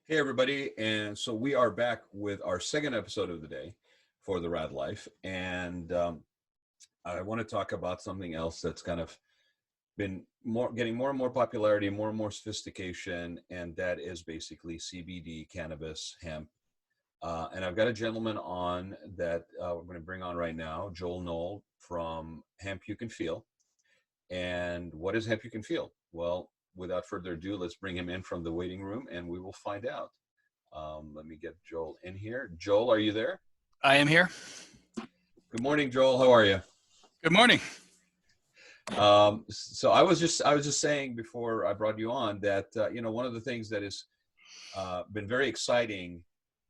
Hey, everybody. And so we are back with our second episode of the day for the Raad Life. And I want to talk about something else that's kind of been getting more and more popularity, more and more sophistication. And that is basically CBD, cannabis, hemp. And I've got a gentleman on that we're going to bring on right now, Joel Noel from Hemp You Can Feel. And what is Hemp You Can Feel? Well, without further ado, let's bring him in from the waiting room and we will find out. Let me get Joel in here. Joel, are you there? I am here. Good morning, Joel. How are you? Good morning. So I was just saying before I brought you on that one of the things that has been very exciting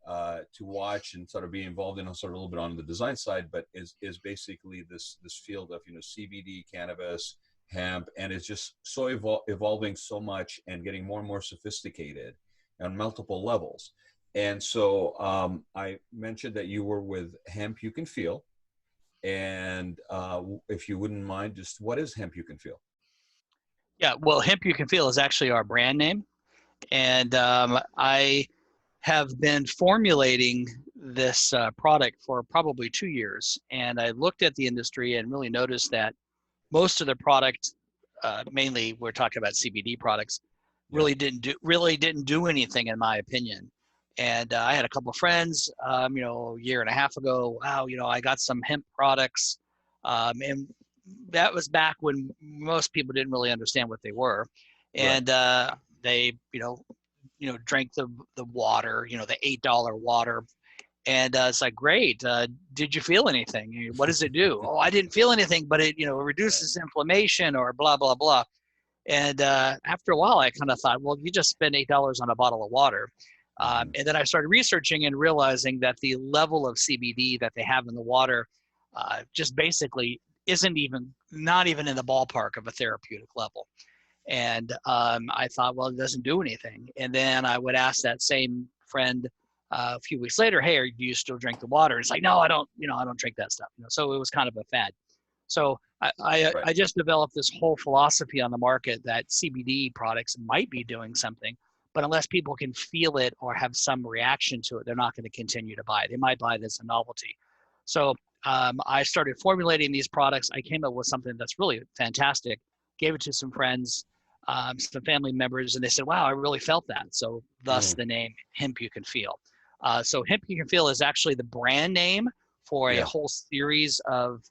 to watch and sort of be involved in, sort of a little bit on the design side, but is basically this field of CBD, cannabis, hemp, and it's just so evolving so much and getting more and more sophisticated on multiple levels. And so I mentioned that you were with Hemp You Can Feel, and if you wouldn't mind, just what is Hemp You Can Feel? Yeah, well, Hemp You Can Feel is actually our brand name. And I have been formulating this product for probably 2 years. And I looked at the industry and really noticed that most of the product, mainly we're talking about CBD products, Yeah. really didn't do anything in my opinion. And I had a couple of friends, a year and a half ago. Wow, I got some hemp products, and that was back when most people didn't really understand what they were, Right. and they, drank the water, the $8 water, and it's like, great. Did you feel anything? What does it do? Oh, I didn't feel anything, but it, Right. reduces inflammation or blah blah blah. And after a while, I kind of thought, well, you just spend $8 on a bottle of water. Hmm. And then I started researching and realizing that the level of CBD that they have in the water just basically isn't even, not even in the ballpark of a therapeutic level. And I thought, well, it doesn't do anything. And then I would ask that same friend a few weeks later, hey, do you still drink the water? It's like, no, I don't, I don't drink that stuff. So it was kind of a fad. So Right. I just developed this whole philosophy on the market that CBD products might be doing something, but unless people can feel it or have some reaction to it, they're not going to continue to buy it. They might buy it as a novelty. So I started formulating these products. I came up with something that's really fantastic, gave it to some friends, some family members, and they said, wow, I really felt that. So thus Hmm. the name Hemp You Can Feel. So Hemp You Can Feel is actually the brand name for a Yeah. whole series of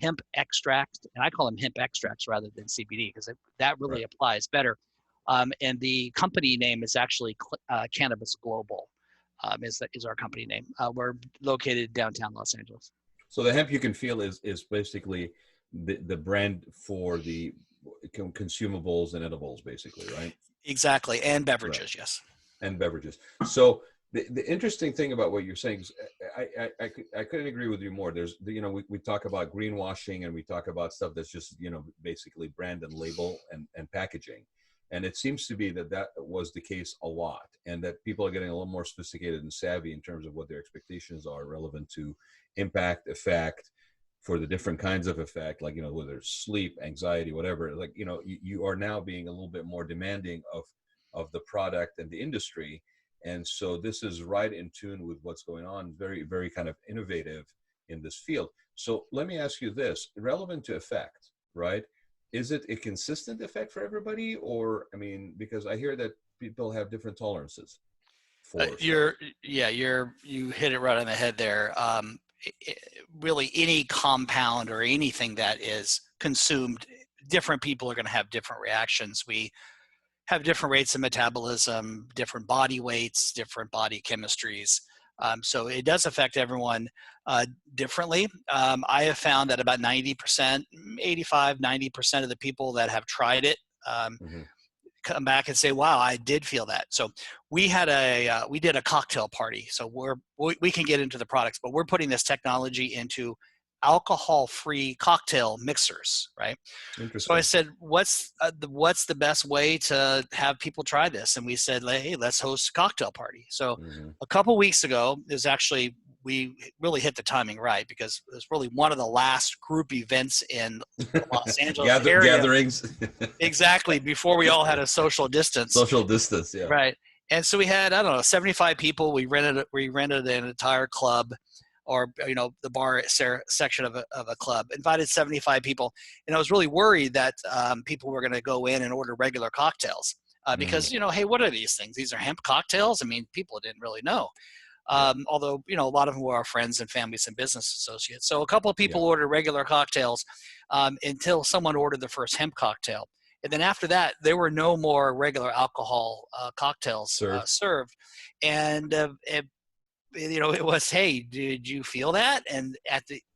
hemp extracts, and I call them hemp extracts rather than CBD because that Right. really applies better. And the company name is actually Cannabis Global, is our company name. We're located downtown Los Angeles. So the Hemp You Can Feel is basically the brand for the consumables and edibles, basically, right? Exactly, and Right. beverages, yes. And beverages. So the interesting thing about what you're saying is I couldn't agree with you more. There's, we talk about greenwashing and we talk about stuff that's just, basically brand and label and packaging. And it seems to be that that was the case a lot, and that people are getting a little more sophisticated and savvy in terms of what their expectations are relevant to impact, effect, for the different kinds of effect, like, whether it's sleep, anxiety, whatever. Like, you are now being a little bit more demanding of the product and the industry. And so this is right in tune with what's going on, very, very kind of innovative in this field. So let me ask you this, relevant to effect, right? Is it a consistent effect for everybody? Or, I mean, because I hear that people have different tolerances for stuff. You hit it right on the head there. Really, any compound or anything that is consumed, different people are going to have different reactions. We have different rates of metabolism, different body weights, different body chemistries. So it does affect everyone differently. I have found that about 90%, 85, 90% of the people that have tried it Hmm. come back and say, wow, I did feel that. So we did a cocktail party. So we can get into the products, but we're putting this technology into alcohol-free cocktail mixers, right? So I Interesting. said, what's the best way to have people try this? And we said, hey, let's host a cocktail party. So Hmm. a couple weeks ago, is actually, we really hit the timing right because it was really one of the last group events in the Los Angeles area, Gatherings. exactly before we all had a social distance. Social distance, yeah. Right. And so we had, I don't know, 75 people. We rented an entire club, or the bar section of a club. Invited 75 people, and I was really worried that people were going to go in and order regular cocktails because hey, what are these things? These are hemp cocktails. I mean, people didn't really know. Although a lot of them were our friends and families and business associates. So a couple of people ordered regular cocktails until someone ordered the first hemp cocktail. And then after that, there were no more regular alcohol cocktails served. And it was, hey, did you feel that? And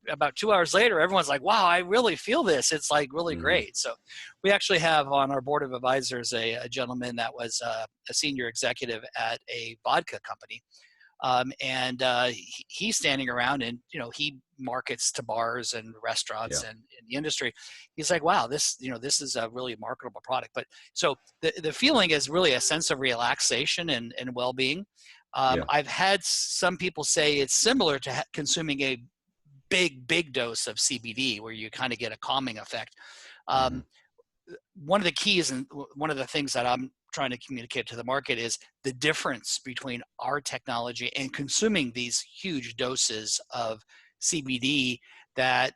about 2 hours later, everyone's like, wow, I really feel this. It's like really great. So we actually have on our board of advisors a gentleman that was a senior executive at a vodka company. And he's standing around, and he markets to bars and restaurants and in the industry. He's like, wow, this is a really marketable product. But so the feeling is really a sense of relaxation and well-being. I've had some people say it's similar to consuming a big dose of CBD, where you kind of get a calming effect. One of the keys, and one of the things that I'm trying to communicate to the market, is the difference between our technology and consuming these huge doses of CBD that,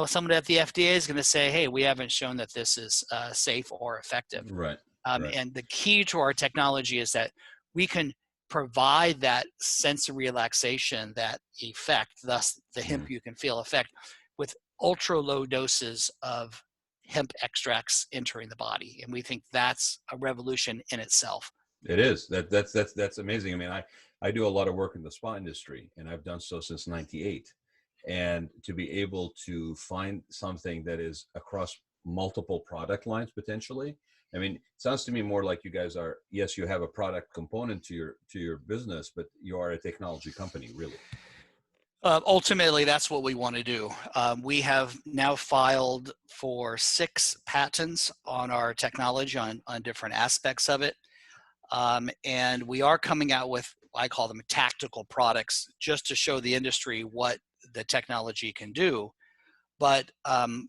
someone at the FDA is going to say, hey, we haven't shown that this is safe or effective. Right. And the key to our technology is that we can provide that sense of relaxation, that effect, thus the hemp you can feel effect, with ultra low doses of hemp extracts entering the body. And we think that's a revolution in itself. It is. That's amazing. I mean, I do a lot of work in the spa industry, and I've done so since '98. And to be able to find something that is across multiple product lines potentially, I mean, it sounds to me more like you guys are, yes, you have a product component to your business, but you are a technology company, really. Ultimately, that's what we want to do. We have now filed for 6 patents on our technology on different aspects of it. And we are coming out with, I call them tactical products, just to show the industry what the technology can do. But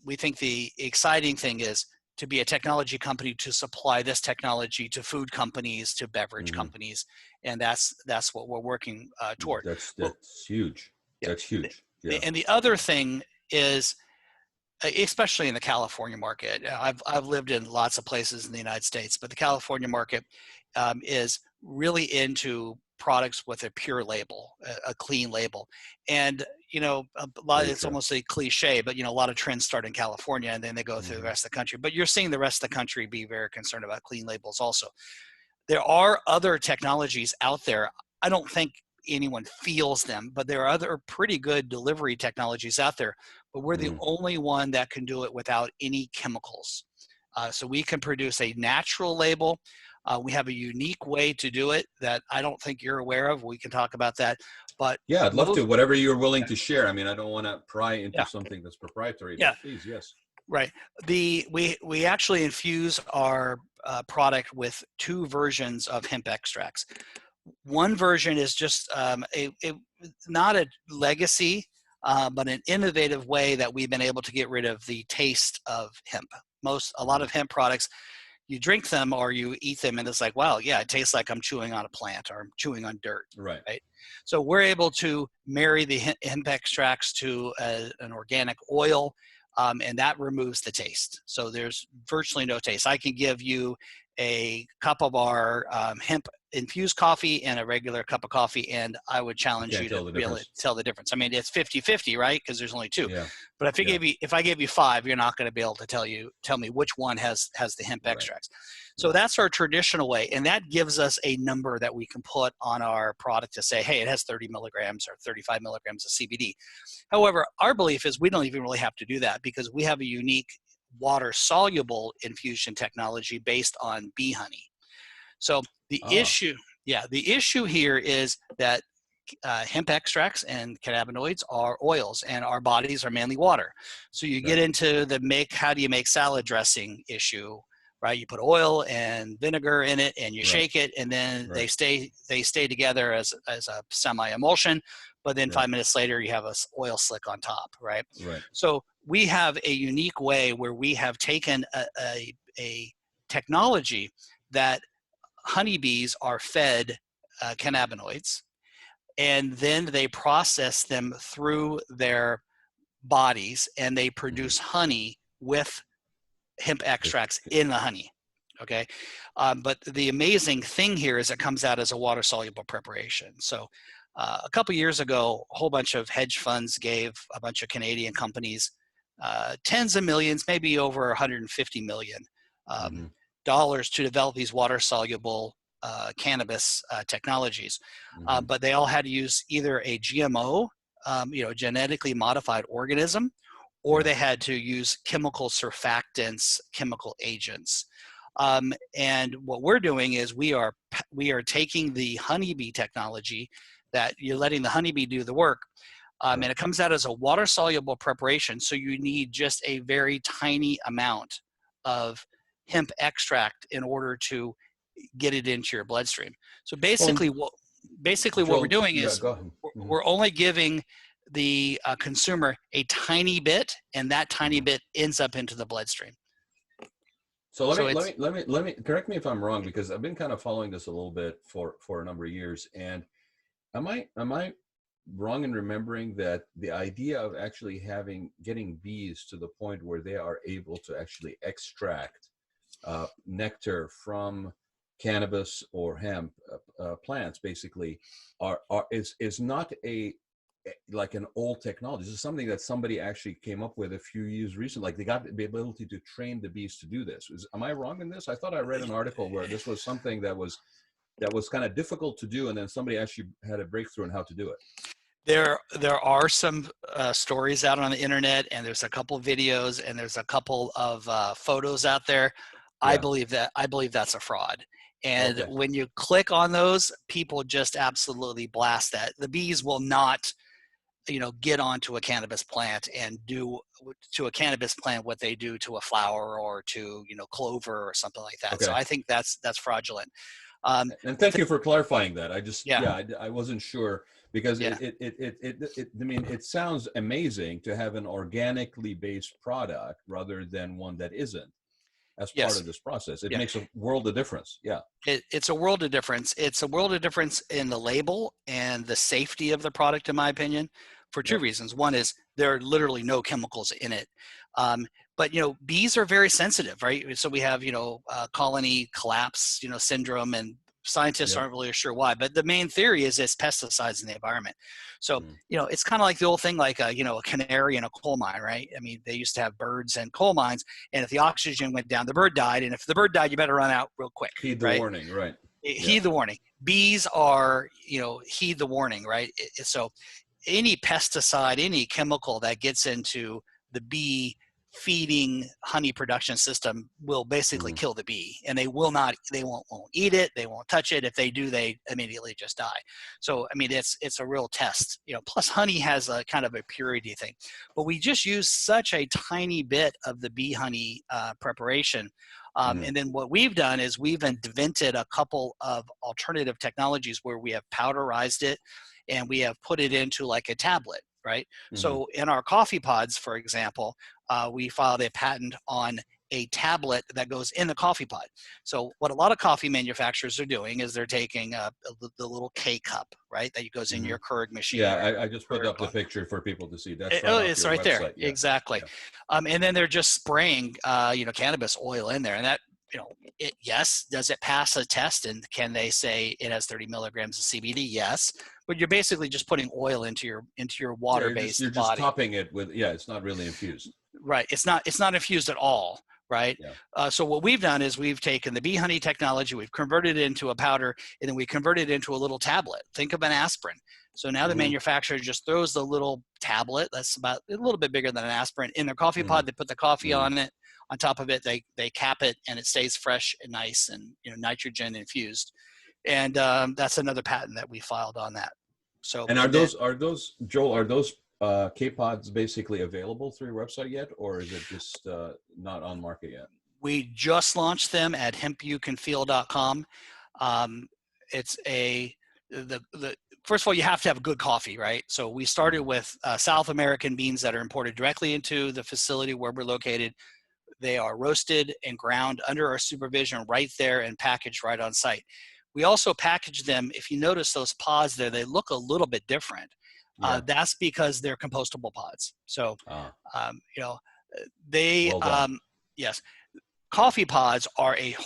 we think the exciting thing is to be a technology company to supply this technology to food companies, to beverage companies. And that's what we're working toward. That's huge. Yeah. That's huge. Yeah. And the other thing is, especially in the California market, I've lived in lots of places in the United States, but the California market is really into products with a pure label, a clean label. And, a lot, it's almost a cliche, but, a lot of trends start in California and then they go through the rest of the country. But you're seeing the rest of the country be very concerned about clean labels also. There are other technologies out there. I don't think anyone feels them, but there are other pretty good delivery technologies out there, but we're the only one that can do it without any chemicals. So we can produce a natural label. We have a unique way to do it that I don't think you're aware of. We can talk about that. But yeah, I'd love to, whatever you're willing to share. I mean, I don't want to pry into something that's proprietary, but please, yes. Right. We actually infuse our product with 2 versions of hemp extracts. One version is just not a legacy, but an innovative way that we've been able to get rid of the taste of hemp. A lot of hemp products, you drink them or you eat them and it's like, wow, yeah, it tastes like I'm chewing on a plant or I'm chewing on dirt. Right. So we're able to marry the hemp extracts to an organic oil, and that removes the taste. So there's virtually no taste. I can give you a cup of our hemp infused coffee and a regular cup of coffee, and I would challenge you to really tell the difference. I mean, it's 50-50, right? Because there's only 2. Yeah. But if I gave you 5, you're not going to be able to tell me which one has the hemp extracts. So that's our traditional way, and that gives us a number that we can put on our product to say, hey, it has 30 milligrams or 35 milligrams of CBD. However, our belief is we don't even really have to do that because we have a unique water-soluble infusion technology based on bee honey. So the issue here is that hemp extracts and cannabinoids are oils, and our bodies are mainly water. So you get into the how do you make salad dressing issue, right? You put oil and vinegar in it, and you shake it, and then they stay together as a semi-emulsion. But then 5 minutes later, you have a oil slick on top, right? So we have a unique way where we have taken a technology that honeybees are fed cannabinoids, and then they process them through their bodies, and they Hmm. produce honey with hemp extracts in the honey. Okay. But the amazing thing here is it comes out as a water soluble preparation. So a couple years ago, a whole bunch of hedge funds gave a bunch of Canadian companies tens of millions, maybe over 150 million Hmm. dollars to develop these water soluble cannabis technologies. Hmm. But they all had to use either a GMO, genetically modified organism, or Yeah. they had to use chemical surfactants, chemical agents. And what we're doing is we are taking the honeybee technology that you're letting the honeybee do the work, and Right. it comes out as a water soluble preparation. So you need just a very tiny amount of hemp extract in order to get it into your bloodstream. So Well, basically what we're Joel, doing yeah, is go ahead. Hmm. we're only giving the consumer a tiny bit, and that tiny Hmm. bit ends up into the bloodstream. So So it's let me correct me if I'm wrong, because I've been kind of following this a little bit for a number of years. And am I wrong in remembering that the idea of actually getting bees to the point where they are able to actually extract nectar from cannabis or hemp plants, basically, is not like an old technology. This is something that somebody actually came up with a few years recently. Like, they got the ability to train the bees to do this. Am I wrong in this? I thought I read an article where this was something that was kind of difficult to do, and then somebody actually had a breakthrough in how to do it. there are some stories out on the internet, and there's a couple videos, and there's a couple of photos out there. Yeah. I believe that's a fraud. And Okay. when you click on those, people just absolutely blast that. The bees will not, get onto a cannabis plant and do to a cannabis plant what they do to a flower or to, clover or something like that. So Okay. I think that's fraudulent. Um, And the thank thing, you for clarifying that. I just, yeah, yeah, I wasn't sure, because yeah, I mean, it sounds amazing to have an organically based product rather than one that isn't, as part yes, of this process. It yeah. makes a world of difference. Yeah. It's a world of difference. It's a world of difference in the label and the safety of the product, in my opinion, for two Yep. reasons. One is there are literally no chemicals in it. But bees are very sensitive, right? So we have colony collapse syndrome, and scientists Yep. aren't really sure why. But the main theory is it's pesticides in the environment. So Mm. it's kind of like the old thing, like a canary in a coal mine, right? I mean, they used to have birds and coal mines, and if the oxygen went down, the bird died, and if the bird died, you better run out real quick, Heed the right? warning. Right. Yeah. Heed the warning. Bees are, heed the warning, right? So any pesticide, any chemical that gets into the bee feeding honey production system will basically Hmm. kill the bee, and they won't eat it, they won't touch it. If they do, they immediately just die. So I mean, it's a real test. Plus honey has a kind of a purity thing, but we just use such a tiny bit of the bee honey preparation. Hmm. And then what we've done is we've invented a couple of alternative technologies where we have powderized it, and we have put it into like a tablet, right? Hmm. So in our coffee pods, for example, we filed a patent on a tablet that goes in the coffee pod. So what a lot of coffee manufacturers are doing is they're taking the little K cup, right, that goes in Hmm. your Keurig machine Yeah. or I just put Keurig up the pod. picture for people to see. That's right Oh, off it's your right there. website. Yeah. Exactly. Yeah. And then they're just spraying, cannabis oil in there, and that, yes, does it pass a test? And can they say it has 30 milligrams of CBD? Yes, but you're basically just putting oil into your Yeah. You're water-based just body. topping it with. Yeah. It's not really infused. Right. It's not infused at all. Right. Yeah. So what we've done is we've taken the bee honey technology, we've converted it into a powder, and then we converted it into a little tablet. Think of an aspirin. So now the Hmm. manufacturer just throws the little tablet that's about a little bit bigger than an aspirin in their coffee Hmm. pod. They put the coffee Hmm. on it, on top of it. They cap it, and it stays fresh and nice and nitrogen infused. And that's another patent that we filed on that. So And and then are those Joel? Are those K-pods basically available through your website yet, or is it just not on market yet? we just launched them at hempucanfeel.com. Um, it's the first of all, you have to have good coffee, right? So we started Hmm. with South American beans that are imported directly into the facility where we're located. They are roasted and ground under our supervision right there and packaged right on site. We also package them. If you notice those pods there, they look a little bit different. Yeah. That's because they're compostable pods. So, Ah, you know, they, well done. yes, coffee pods are a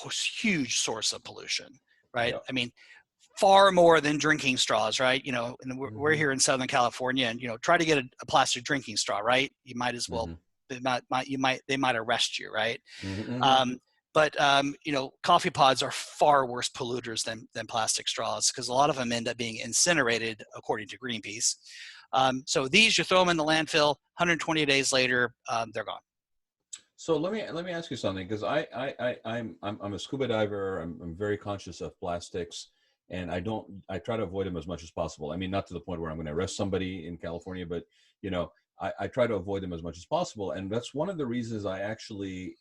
huge source of pollution, right? Yep. I mean, far more than drinking straws, right? You know, and we're Mm-hmm. here in Southern California, and you know, try to get a plastic drinking straw, right? You might as well. Mm-hmm. They might arrest you, right? Mm-hmm. Mm-hmm. Um, but you know, coffee pods are far worse polluters than plastic straws because a lot of them end up being incinerated, according to Greenpeace. So these, you throw them in the landfill. 120 days later, they're gone. So let me ask you something, because I'm a scuba diver. I'm very conscious of plastics, and I try to avoid them as much as possible. I mean, not to the point where I'm going to arrest somebody in California, but you know, I try to avoid them as much as possible, and that's one of the reasons I actually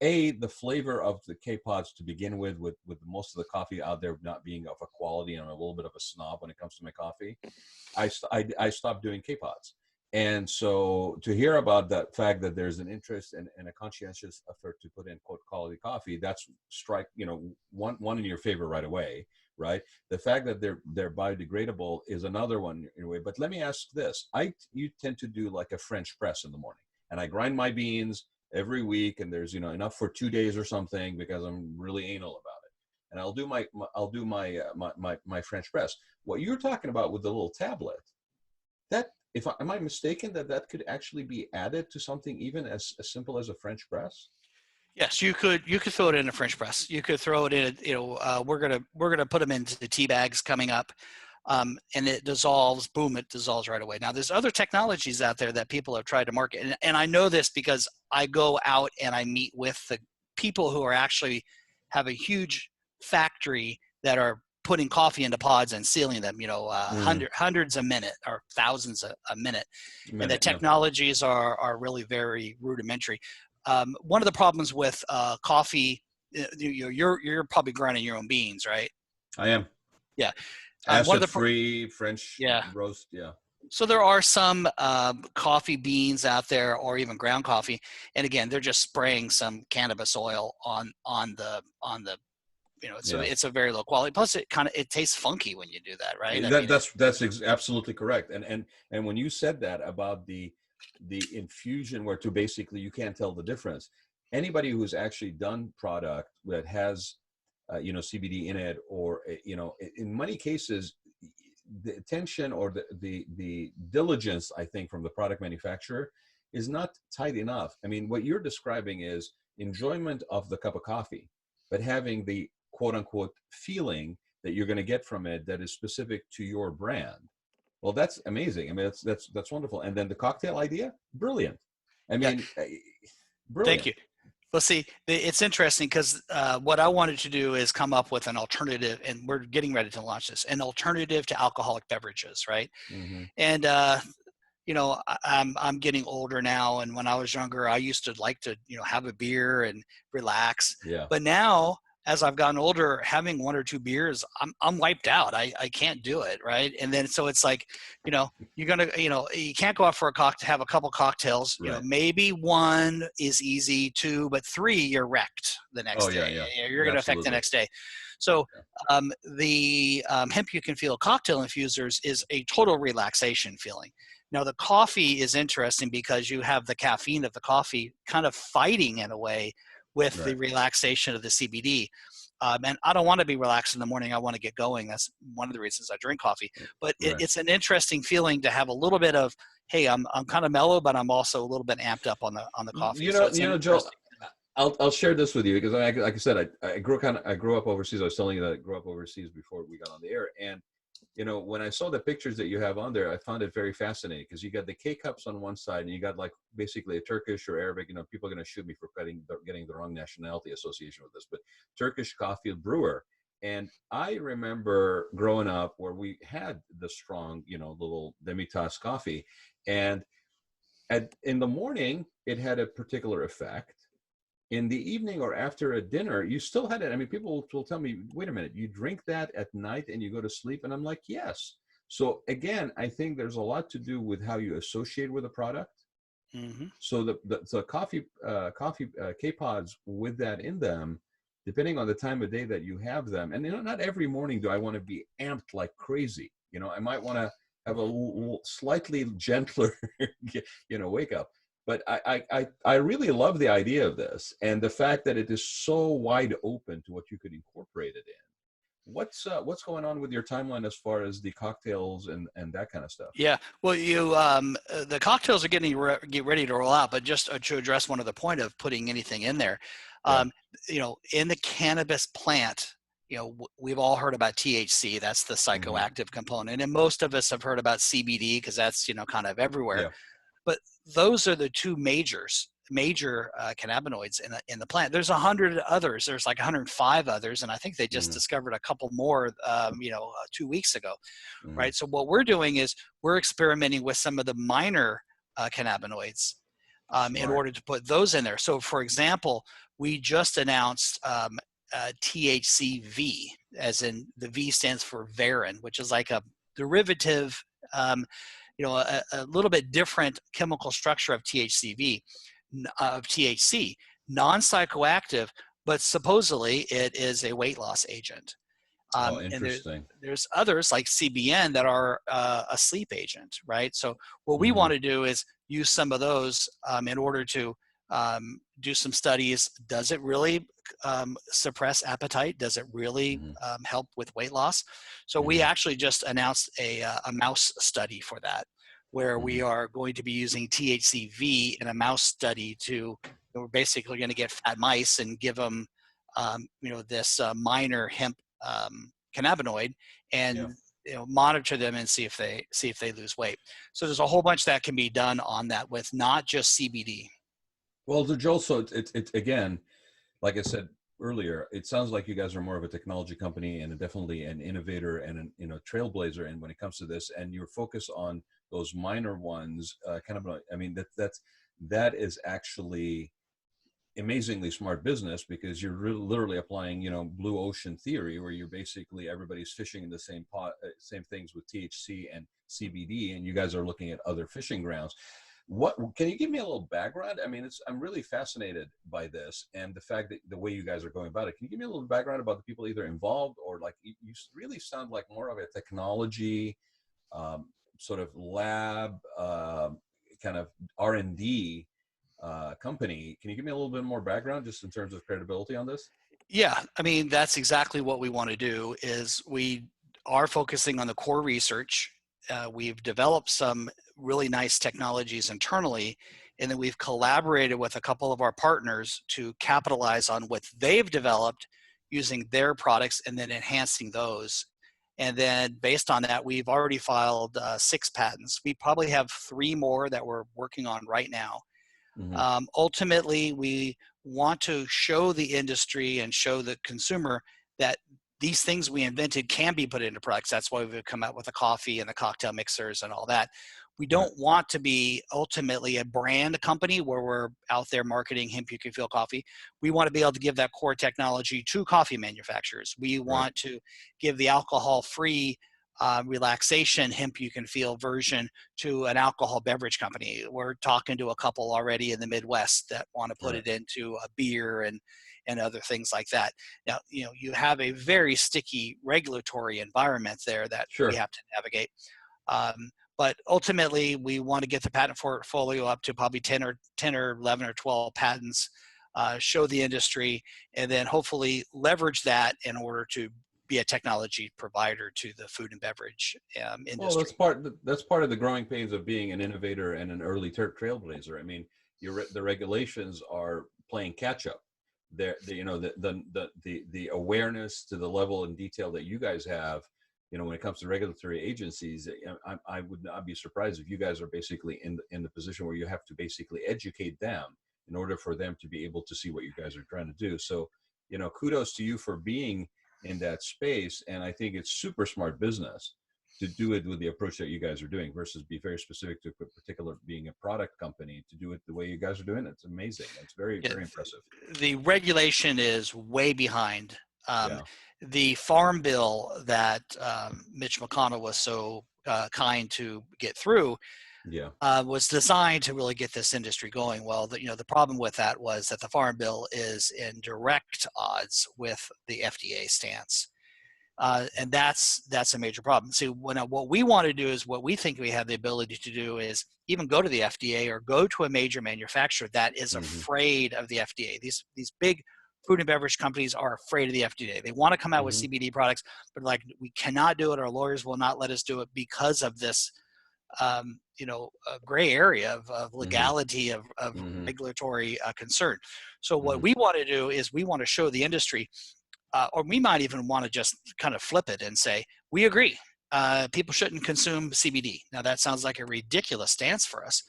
the flavor of the K-pods to begin with most of the coffee out there not being of a quality, and I'm a little bit of a snob when it comes to my coffee. I stopped doing K-pods. And so to hear about the fact that there's an interest and a conscientious effort to put in quote quality coffee, that's strike, one in your favor right away, right? The fact that they're biodegradable is another one in a way. But let me ask this. You tend to do like a French press in the morning, and I grind my beans every week, and there's enough for 2 days or something because I'm really anal about it. And I'll do my French press. What you're talking about with the little tablet, that am I mistaken that could actually be added to something even as simple as a French press? Yes, you could throw it in a French press. You could throw it in. We're gonna put them into the tea bags coming up, and it dissolves. Boom! It dissolves right away. Now, there's other technologies out there that people have tried to market, and I know this because I go out and I meet with the people who are actually have a huge factory that are putting coffee into pods and sealing them. Mm, Hundreds a minute or thousands a minute, a and the minute, yeah. technologies are really very rudimentary. One of the problems with coffee, you're probably grinding your own beans, right? I am. Yeah. One of the Acid-free French yeah. roast, yeah. So there are some coffee beans out there, or even ground coffee, and again, they're just spraying some cannabis oil on the. So Yeah. it's a very low quality. Plus, it tastes funky when you do that, right? I That mean, that's absolutely correct. And when you said that about the infusion, where to basically you can't tell the difference. Anybody who's actually done product that has CBD in it, or in many cases, the attention or the diligence, I think, from the product manufacturer is not tight enough. I mean, what you're describing is enjoyment of the cup of coffee, but having the quote unquote feeling that you're going to get from it that is specific to your brand. Well, that's amazing. I mean, that's wonderful. And then the cocktail idea, brilliant. I yeah. mean, Thank brilliant. you. Well, see, it's interesting because what I wanted to do is come up with an alternative, and we're getting ready to launch this, an alternative to alcoholic beverages, right? Hmm. And I'm getting older now, and when I was younger, I used to like to have a beer and relax. Yeah. But now, as I've gotten older, having one or two beers, I'm wiped out. I can't do it, right? And then so it's like, you're gonna you can't go out for a cocktail, have a couple cocktails. Right. Maybe one is easy, two, but three, you're wrecked the Oh next yeah. day. Yeah. You're gonna affect the Absolutely. next day. So Yeah. the hemp you can feel cocktail infusers is a total relaxation feeling. Now the coffee is interesting because you have the caffeine of the coffee kind of fighting in a way with the Right. relaxation of the CBD. And I don't want to be relaxed in the morning. I want to get going. That's one of the reasons I drink coffee. But Right. it's an interesting feeling to have a little bit of, hey, I'm kind of mellow, but I'm also a little bit amped up on the coffee. So it's Joe, interesting. I'll share this with you because like I said, I grew up overseas. I was telling you that I grew up overseas before we got on the air. And when I saw the pictures that you have on there, I found it very fascinating because you got the K cups on one side and you got like basically a Turkish or Arabic. People are going to shoot me for getting the wrong nationality association with this, but Turkish coffee brewer. And I remember growing up where we had the strong, little demi-tasse coffee, and in the morning it had a particular effect. In the evening or after a dinner, you still had it. I mean, people will tell me, wait a minute, you drink that at night and you go to sleep? And I'm like, yes. So again, I think there's a lot to do with how you associate with a product. Hmm. So the coffee K-pods with that in them, depending on the time of day that you have them. And not every morning do I want to be amped like crazy. I might want to have a slightly gentler, wake up. But I really love the idea of this, and the fact that it is so wide open to what you could incorporate it in. What's going on with your timeline as far as the cocktails and that kind of stuff? Yeah, well, the cocktails are get ready to roll out, but just to address one of the point of putting anything in there, Yeah. um, in the cannabis plant, we've all heard about THC. That's the psychoactive component, and most of us have heard about CBD because that's kind of everywhere. Yeah. But those are the two major cannabinoids in the plant. There's 100 others. There's like 105 others, and I think they just discovered a couple more, 2 weeks ago, right? So what we're doing is we're experimenting with some of the minor cannabinoids in order to put those in there. So, for example, we just announced THCV, as in the V stands for Varin, which is like a derivative. A little bit different chemical structure of THC, non-psychoactive, but supposedly it is a weight loss agent. And Interesting. there's others like CBN that are a sleep agent, right? So what we want to do is use some of those in order to do some studies. Does it really suppress appetite? Does it really help with weight loss? So we actually just announced a mouse study for that, where we are going to be using THCV in a mouse study we're basically going to get fat mice and give them, this minor hemp cannabinoid and monitor them and see if they lose weight. So there's a whole bunch that can be done on that with not just CBD. Well, Joel, so it's again, like I said earlier, it sounds like you guys are more of a technology company and definitely an innovator and a trailblazer. And when it comes to this, and your focus on those minor ones, that is actually amazingly smart business, because you're literally applying, blue ocean theory, where you're basically everybody's fishing in the same pot, same things with THC and CBD, and you guys are looking at other fishing grounds. What can you give me a little background? I mean, I'm really fascinated by this and the fact that the way you guys are going about it. Can you give me a little background about the people either involved, or like you really sound like more of a technology sort of lab kind of R&D company. Can you give me a little bit more background just in terms of credibility on this? Yeah, I mean, that's exactly what we want to do. Is we are focusing on the core research. We've developed some really nice technologies internally, and then we've collaborated with a couple of our partners to capitalize on what they've developed using their products and then enhancing those. And then based on that, we've already filed 6 patents. We probably have 3 more that we're working on right now. Ultimately, we want to show the industry and show the consumer that these things we invented can be put into products. That's why we've come out with the coffee and the cocktail mixers and all that. We don't want to be ultimately a brand company where we're out there marketing hemp you can feel coffee. We want to be able to give that core technology to coffee manufacturers. We want to give the alcohol-free relaxation hemp you can feel version to an alcohol beverage company. We're talking to a couple already in the Midwest that want to put it into a beer and other things like that. Now, you have a very sticky regulatory environment there that we have to navigate. But ultimately, we want to get the patent portfolio up to probably 10 or 11 or 12 patents, show the industry, and then hopefully leverage that in order to be a technology provider to the food and beverage industry. Well, that's part of the growing pains of being an innovator and an early trailblazer. I mean, the regulations are playing catch up. The awareness to the level and detail that you guys have, when it comes to regulatory agencies, I would not be surprised if you guys are basically in the position where you have to basically educate them in order for them to be able to see what you guys are trying to do. So, kudos to you for being in that space. And I think it's super smart business to do it with the approach that you guys are doing versus be very specific to a particular being a product company. To do it the way you guys are doing it, it's amazing. It's very, very impressive. The regulation is way behind. The farm bill that Mitch McConnell was so kind to get through Yeah. was designed to really get this industry going. Well, the problem with that was that the Farm Bill is in direct odds with the FDA stance. And that's a major problem. So what we want to do is what we think we have the ability to do is even go to the FDA or go to a major manufacturer that is Mm-hmm. afraid of the FDA. These big food and beverage companies are afraid of the FDA. They want to come out with Mm-hmm. CBD products, but like we cannot do it. Our lawyers will not let us do it because of this, a gray area of Mm-hmm. legality of Mm-hmm. regulatory concern. So what Mm-hmm. we want to do is we want to show the industry or we might even want to just kind of flip it and say, we agree. People shouldn't consume CBD. Now, that sounds like a ridiculous stance for us,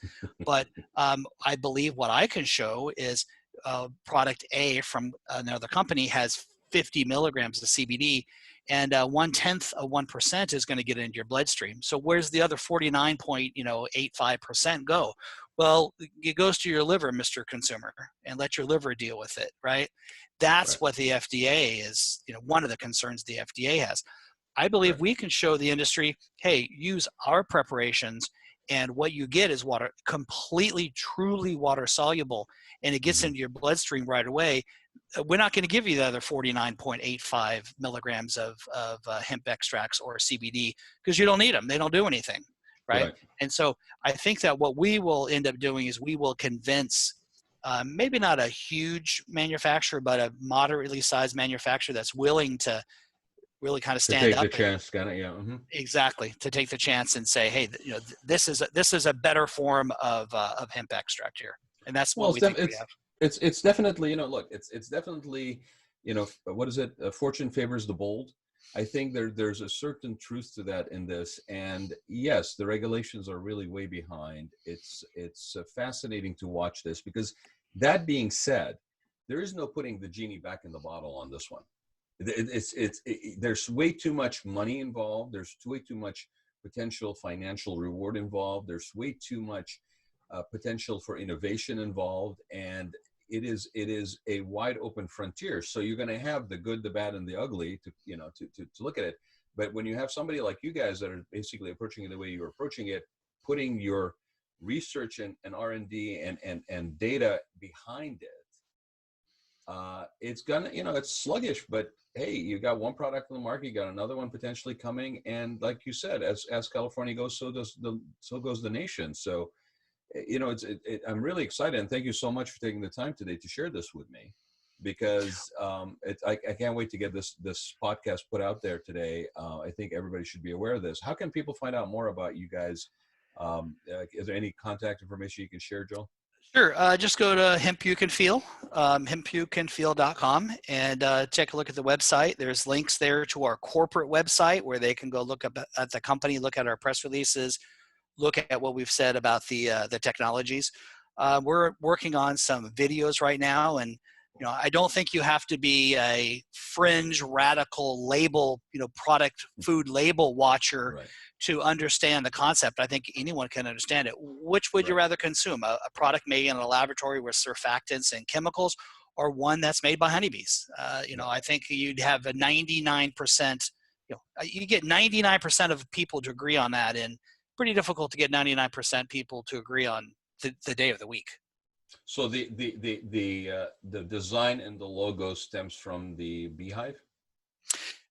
but I believe what I can show is product A from another company has 50 milligrams of CBD, and 1/10 of 1% is going to get into your bloodstream. So where's the other 49.85% go? Well, it goes to your liver, Mr. Consumer, and let your liver deal with it, right? Right. That's what the FDA is, one of the concerns the FDA has. I believe Right. we can show the industry, hey, use our preparations, and what you get is water, completely, truly water soluble, and it gets Mm-hmm. into your bloodstream right away. We're not going to give you the other 49.85 milligrams of hemp extracts or CBD because you don't need them. They don't do anything, right? Right. And so I think that what we will end up doing is we will convince maybe not a huge manufacturer, but a moderately sized manufacturer that's willing to really kind of To stand take the up and chance, kind of, yeah. Mm-hmm. exactly to take the chance and say, hey, this is a better form of hemp extract here, and that's Well, what we think we have. it's definitely, look, it's definitely, what is it? Fortune favors the bold. I think there's a certain truth to that in this, and yes, the regulations are really way behind. It's fascinating to watch this because, that being said, there is no putting the genie back in the bottle on this one. There's way too much money involved. There's way too much potential financial reward involved. There's way too much potential for innovation involved, and it is a wide open frontier. So you're going to have the good, the bad, and the ugly to look at it. But when you have somebody like you guys that are basically approaching it the way you're approaching it, putting your research and R&D and data behind it, it's gonna, it's sluggish, but hey, you got one product on the market, you got another one potentially coming, and like you said, as California goes, so goes the nation. So I'm really excited, and thank you so much for taking the time today to share this with me, because I can't wait to get this podcast put out there today. I think everybody should be aware of this. How can people find out more about you guys? Is there any contact information you can share, Joel? Sure. Just go to Hemp You Can Feel, hempyoucanfeel.com, and take a look at the website. There's links there to our corporate website where they can go look up at the company, look at our press releases, look at what we've said about the technologies. We're working on some videos right now, and I don't think you have to be a fringe radical label, product food label watcher Right. to understand the concept. I think anyone can understand it. Which would you Right. rather consume? A product made in a laboratory with surfactants and chemicals, or one that's made by honeybees? Right. I think you'd have a 99%. You get 99% of people to agree on that, and pretty difficult to get 99% people to agree on the day of the week. So the design and the logo stems from the beehive.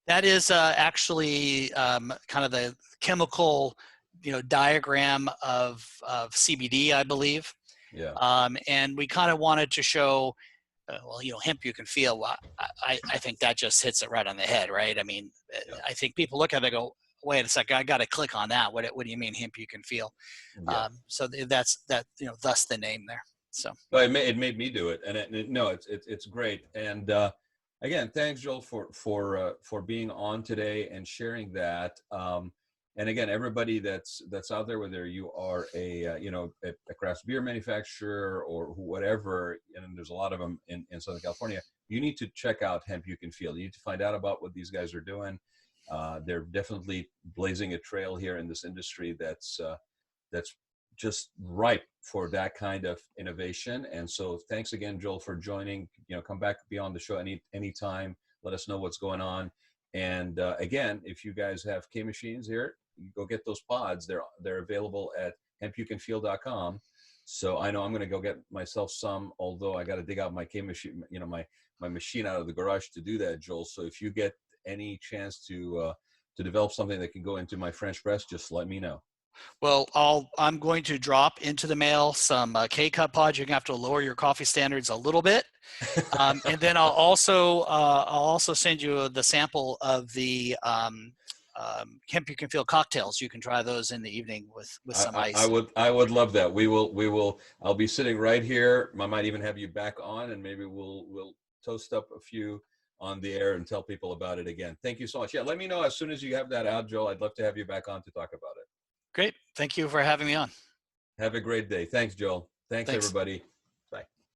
That is actually kind of the chemical, diagram of CBD, I believe. Yeah. And we kind of wanted to show, hemp you can feel. I think that just hits it right on the head, right? I mean, Yeah. I think people look at it and go, wait a second, I got to click on that. What do you mean hemp you can feel? Yeah. So that's that, thus the name there. So. But it made me do it, and no, it's great. And again, thanks, Joel, for being on today and sharing that. And again, everybody that's out there, whether you are a craft beer manufacturer or whatever, and there's a lot of them in Southern California, you need to check out Hemp You Can Feel. You need to find out about what these guys are doing. They're definitely blazing a trail here in this industry that's just ripe for that kind of innovation. And so thanks again, Joel, for joining. Come back, be on the show anytime. Let us know what's going on. And again, if you guys have K machines here, you go get those pods. They're available at hempucanfeel.com. So I know I'm going to go get myself some, although I got to dig out my K machine, my machine out of the garage to do that, Joel. So if you get any chance to develop something that can go into my French press, just let me know. Well, I'm going to drop into the mail some K-Cup pods. You're going to have to lower your coffee standards a little bit. And then I'll also send you the sample of the Hemp You Can Feel cocktails. You can try those in the evening with some ice. I would love that. I'll be sitting right here. I might even have you back on, and maybe we'll toast up a few on the air and tell people about it again. Thank you so much. Yeah, let me know as soon as you have that out, Joel. I'd love to have you back on to talk about it. Great. Thank you for having me on. Have a great day. Thanks, Joel. Thanks, Thanks. everybody.